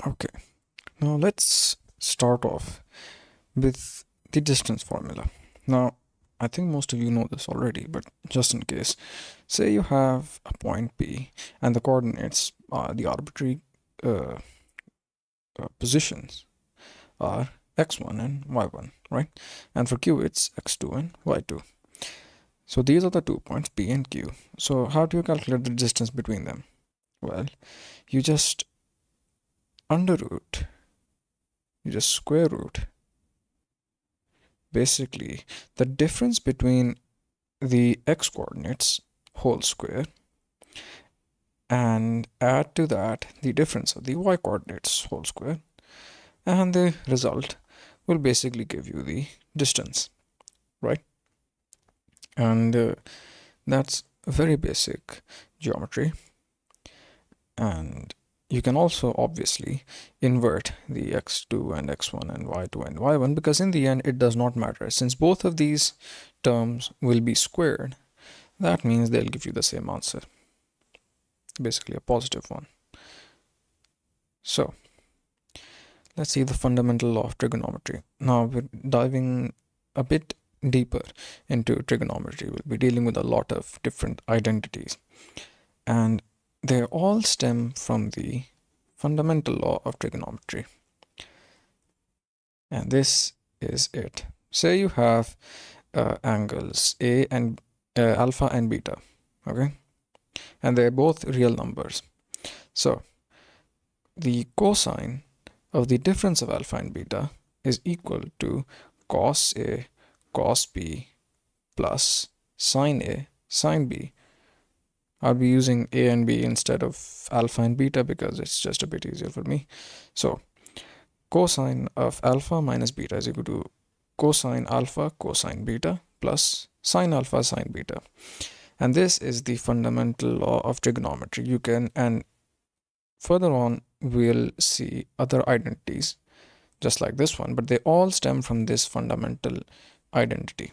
Okay, now let's start off with the distance formula. Now, I think most of you know this already, but just in case, say you have a point P and the coordinates are the arbitrary uh, positions are x1 and y1, right? And for Q, it's x2 and y2. So these are the 2 points P and Q. So how do you calculate the distance between them? Well, you just underroot, you just square root basically the difference between the x coordinates whole square and add to that the difference of the y coordinates whole square, and the result will basically give you the distance, right? And that's very basic geometry. And you can also obviously invert the x2 and x1 and y2 and y1, because in the end it does not matter. Since both of these terms will be squared, that means they'll give you the same answer, basically a positive one. So let's see the fundamental law of trigonometry. Now we're diving a bit deeper into trigonometry. We'll be dealing with a lot of different identities, and they all stem from the fundamental law of trigonometry. And this is it. Say you have angles A and alpha and beta, okay? And they're both real numbers. So the cosine of the difference of alpha and beta is equal to cos A cos B plus sine A sine B. I'll be using A and B instead of alpha and beta because it's just a bit easier for me. So cosine of alpha minus beta is equal to cosine alpha cosine beta plus sine alpha sine beta. And this is the fundamental law of trigonometry. You can, and further on we'll see other identities just like this one, but they all stem from this fundamental identity.